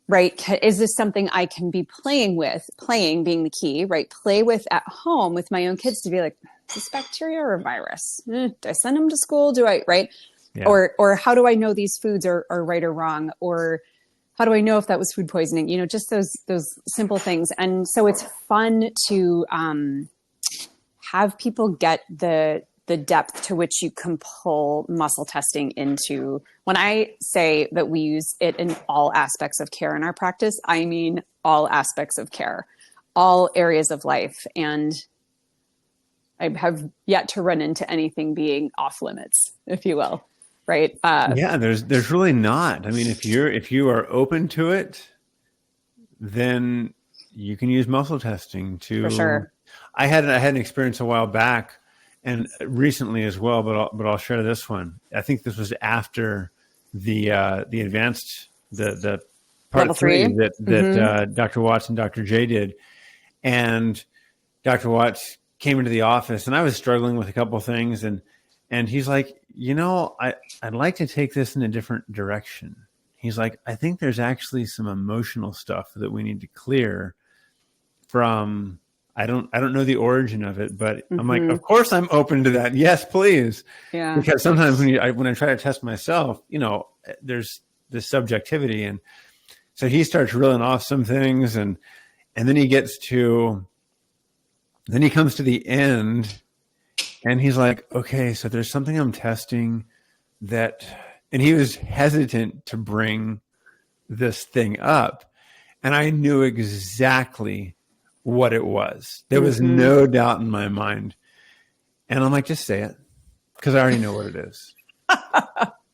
Right. Is this something I can be playing with? Playing being the key, right? Play with at home with my own kids to be like, is this bacteria or a virus? Do I send them to school? Do I, right? Yeah. Or how do I know these foods are right or wrong? Or how do I know if that was food poisoning? Just those simple things. And so it's fun to have people get the depth to which you can pull muscle testing into. When I say that we use it in all aspects of care in our practice, I mean all aspects of care, all areas of life. And I have yet to run into anything being off limits, if you will. Right. There's really not. I mean, if you are open to it, then you can use muscle testing to. For sure. I had an experience a while back and recently as well, but I'll share this one. I think this was after the advanced, the part Level 3 3 that Dr. Watts and Dr. J did. And Dr. Watts came into the office and I was struggling with a couple of things and he's like, I'd like to take this in a different direction. He's like, I think there's actually some emotional stuff that we need to clear from. I don't know the origin of it, but I'm like, of course I'm open to that. Yes, please. Yeah. Because sometimes when I try to test myself, there's this subjectivity, and so he starts reeling off some things, and then he comes to the end. And he's like, okay, so there's something I'm testing and he was hesitant to bring this thing up. And I knew exactly what it was. There was no doubt in my mind. And I'm like, just say it, because I already know what it is.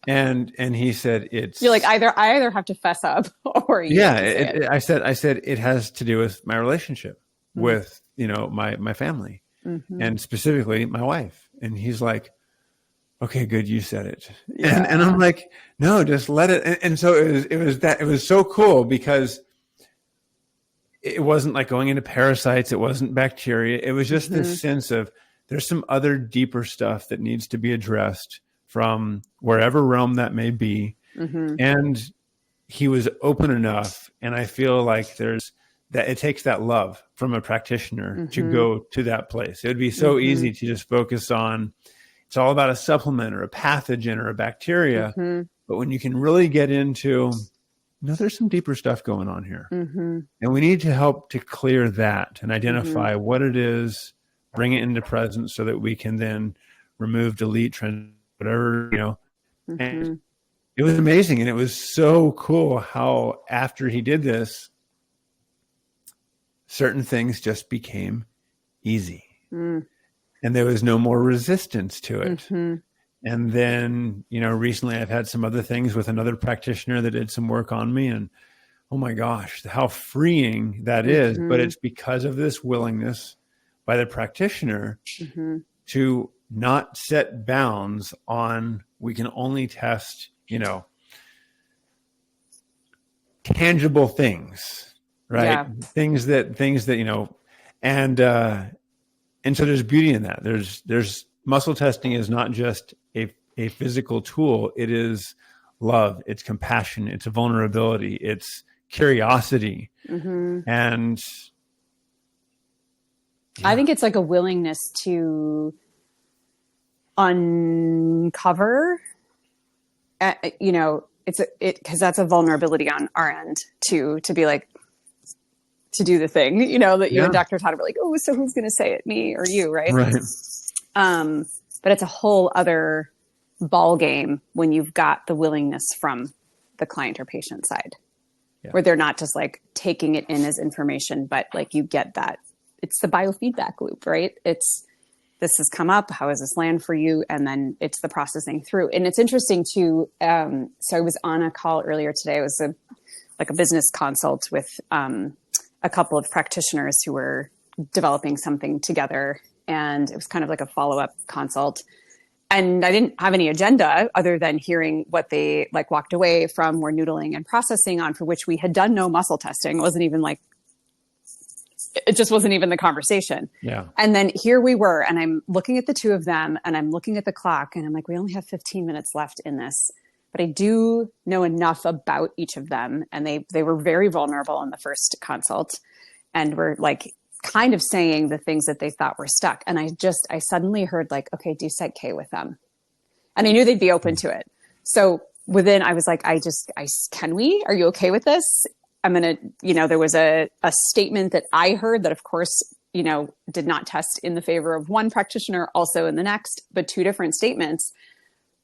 And he said, you're like, I either have to fess up or you have to say it. I said, it has to do with my relationship with, my family. And specifically my wife. And he's like, okay, good. You said it. Yeah. And I'm like, no, just let it. And so it was so cool because it wasn't like going into parasites. It wasn't bacteria. It was just this sense of there's some other deeper stuff that needs to be addressed from wherever realm that may be. And he was open enough. And I feel like that it takes that love from a practitioner to go to that place. It would be so easy to just focus on, it's all about a supplement or a pathogen or a bacteria. But when you can really get into, there's some deeper stuff going on here. And we need to help to clear that and identify what it is, bring it into presence so that we can then remove, delete, whatever, And it was amazing. And it was so cool how after he did this, certain things just became easy and there was no more resistance to it. And then, recently I've had some other things with another practitioner that did some work on me, and oh my gosh, how freeing that is. But it's because of this willingness by the practitioner to not set bounds on, we can only test, tangible things. right? Yeah. Things that, and so there's beauty in that. There's muscle testing is not just a physical tool. It is love, it's compassion, it's a vulnerability, it's curiosity. Mm-hmm. And I think it's like a willingness to uncover, because that's a vulnerability on our end to be like, to do the thing, that you and Dr. Todd were like, oh, so who's going to say it, me or you? Right. Right. But it's a whole other ball game when you've got the willingness from the client or patient side, where they're not just like taking it in as information, but like you get that it's the biofeedback loop, right? It's, this has come up. How does this land for you? And then it's the processing through. And it's interesting too. So I was on a call earlier today. It was a business consult with a couple of practitioners who were developing something together. And it was kind of like a follow-up consult. And I didn't have any agenda other than hearing what they like walked away from, were noodling and processing on, for which we had done no muscle testing. It just wasn't even the conversation. Yeah. And then here we were, and I'm looking at the two of them and I'm looking at the clock and I'm like, we only have 15 minutes left in this, but I do know enough about each of them. And they were very vulnerable in the first consult and were like kind of saying the things that they thought were stuck. And I suddenly heard like, okay, do Psych K with them. And I knew they'd be open to it. So within, I was like, are you okay with this? I'm going to, there was a statement that I heard that of course, did not test in the favor of one practitioner, also in the next, but two different statements.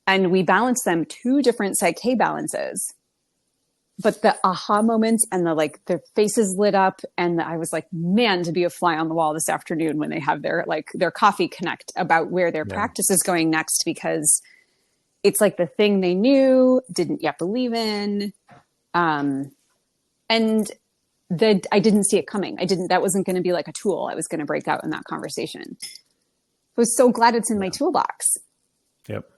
And we balanced them, two different Psych K balances. But the aha moments and their faces lit up. And I was like, man, to be a fly on the wall this afternoon when they have their coffee connect about where their practice is going next, because it's like the thing they knew, didn't yet believe in. And that I didn't see it coming. That wasn't going to be like a tool I was going to break out in that conversation. I was so glad it's in my toolbox. Yep.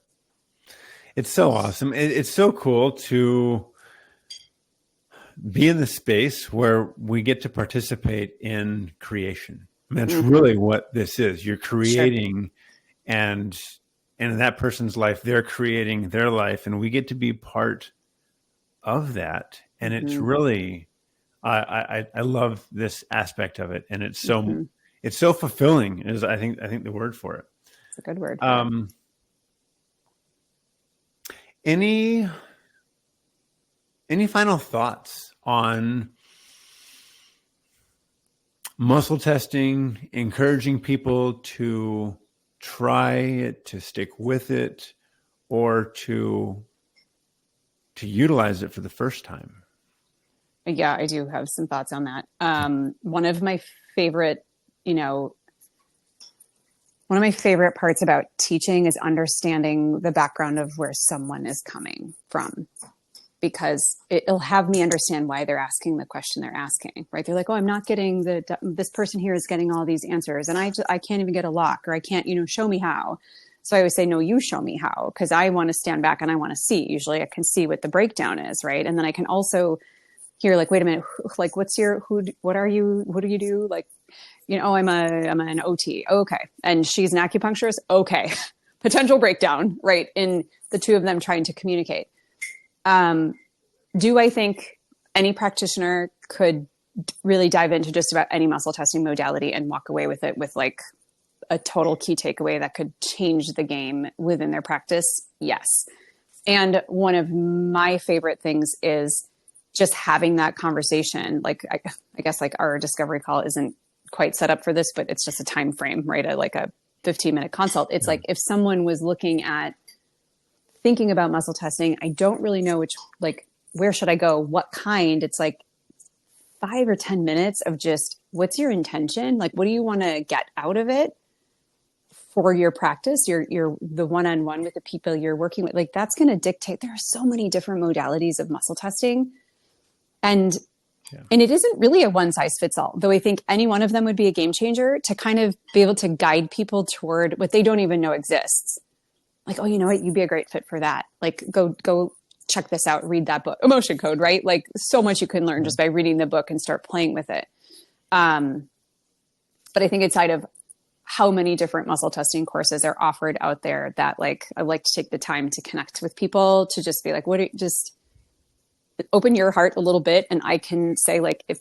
It's so awesome. It's so cool to be in the space where we get to participate in creation. I mean, that's really what this is. You're creating, and in that person's life, they're creating their life, and we get to be part of that. And it's really, I love this aspect of it, and it's so fulfilling. Is I think the word for it. It's a good word. Any final thoughts on muscle testing, encouraging people to try it, to stick with it, or to utilize it for the first time? Yeah, I do have some thoughts on that. One of my favorite parts about teaching is understanding the background of where someone is coming from, because it'll have me understand why they're asking the question they're asking, right? They're like, oh, I'm not getting this person here is getting all these answers and I can't even get a lock, or I can't, show me how. So I always say, no, you show me how, because I want to stand back and I want to see. Usually I can see what the breakdown is, right? And then I can also hear like, wait a minute, like what are you, what do you do? Like, I'm an OT. Okay. And she's an acupuncturist. Okay. Potential breakdown, right? In the two of them trying to communicate. Do I think any practitioner could really dive into just about any muscle testing modality and walk away with it with like a total key takeaway that could change the game within their practice? Yes. And one of my favorite things is just having that conversation. Like, I guess like our discovery call isn't quite set up for this, but it's just a time frame, right? Like a 15-minute consult. It's like if someone was thinking about muscle testing, I don't really know where should I go? What kind? It's like 5 or 10 minutes of just, what's your intention? Like, what do you want to get out of it for your practice? You're the one-on-one with the people you're working with. Like, that's going to dictate. There are so many different modalities of muscle testing. And it isn't really a one size fits all, though I think any one of them would be a game changer to kind of be able to guide people toward what they don't even know exists. Like, oh, you know what? You'd be a great fit for that. Like, go check this out, read that book, Emotion Code, right? Like so much you can learn just by reading the book and start playing with it. But I think inside of how many different muscle testing courses are offered out there that like, I like to take the time to connect with people to just be like, just open your heart a little bit. And I can say like, if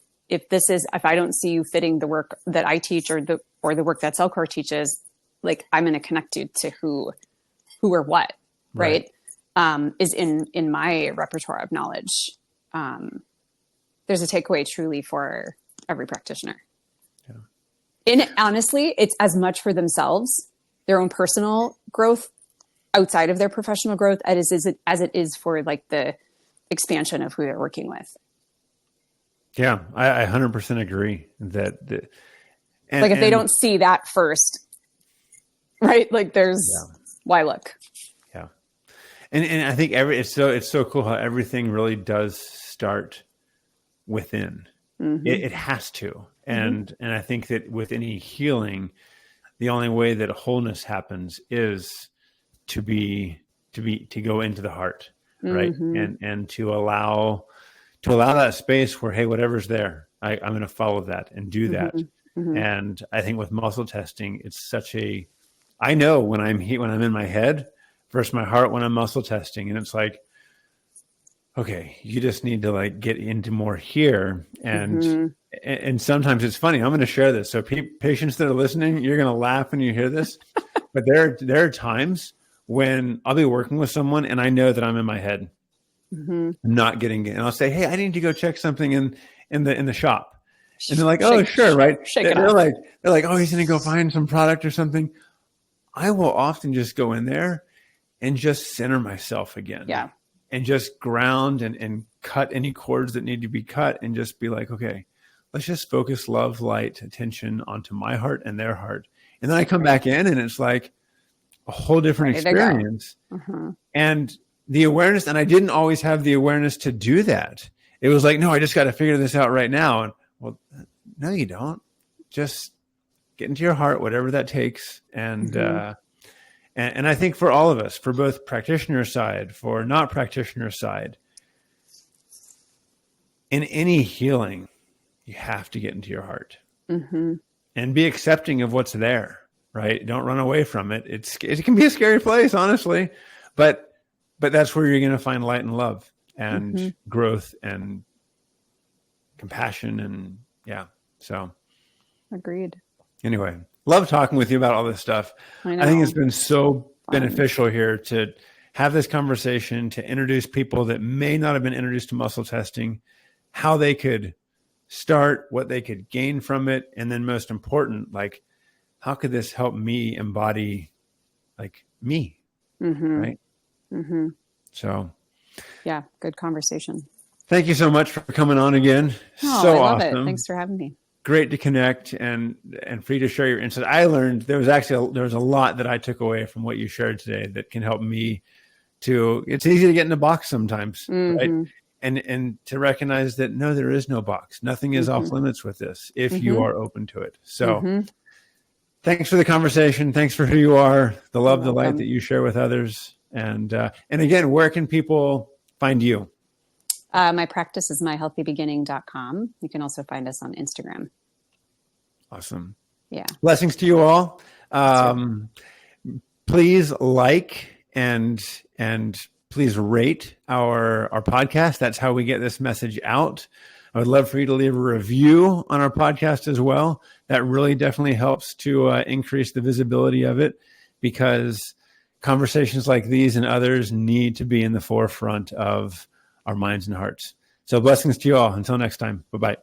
I don't see you fitting the work that I teach or the work that Cellcore teaches, like I'm going to connect you to who or what, right? Is in my repertoire of knowledge. There's a takeaway truly for every practitioner. Yeah. And honestly, it's as much for themselves, their own personal growth outside of their professional growth as it is for like the expansion of who they're working with. Yeah, I 100% agree that if they don't see that first, right? Like why look? Yeah. And I think it's so cool how everything really does start within. Mm-hmm. It has to. And I think that with any healing, the only way that wholeness happens is to go into the heart, right? And to allow that space where, hey, whatever's there, I'm going to follow that and do that. And I think with muscle testing, it's I know when I'm in my head versus my heart when I'm muscle testing, and it's like, okay, you just need to like get into more here. And sometimes it's funny. I'm going to share this. So patients that are listening, you're going to laugh when you hear this, but there are times when I'll be working with someone and I know that I'm in my head, not getting it. And I'll say, hey, I need to go check something in the shop. And they're like, oh, sure. Right. They're like, oh, he's going to go find some product or something. I will often just go in there and just center myself again. Yeah. And just ground and cut any cords that need to be cut and just be like, okay, let's just focus love, light, attention onto my heart and their heart. And then I come back in and it's like a whole different experience. And the awareness, and I didn't always have the awareness to do that. It was like, no, I just got to figure this out right now. And well, no, you don't. Just get into your heart, whatever that takes. And I think for all of us, for both practitioner side, for not practitioner side, in any healing, you have to get into your heart and be accepting of what's there, right? Don't run away from it. It can be a scary place, honestly, but that's where you're going to find light and love and growth and compassion. And so. Agreed. Anyway, love talking with you about all this stuff. I think it's been so beneficial here to have this conversation, to introduce people that may not have been introduced to muscle testing, how they could start, what they could gain from it. And then most important, like, how could this help me embody like me? Right. So. Yeah. Good conversation. Thank you so much for coming on again. I love it. Thanks for having me. Great to connect and for you to share your insights. I learned there was a lot that I took away from what you shared today that can help me it's easy to get in a box sometimes, right? And to recognize that no, there is no box. Nothing is off limits with this if you are open to it. So thanks for the conversation. Thanks for who you are, the love, the light that you share with others. And again, where can people find you? My practice is myhealthybeginning.com. You can also find us on Instagram. Awesome. Yeah. Blessings to you all. Please like and please rate our podcast. That's how we get this message out. I would love for you to leave a review on our podcast as well. That really definitely helps to increase the visibility of it, because conversations like these and others need to be in the forefront of our minds and hearts. So blessings to you all. Until next time. Bye-bye.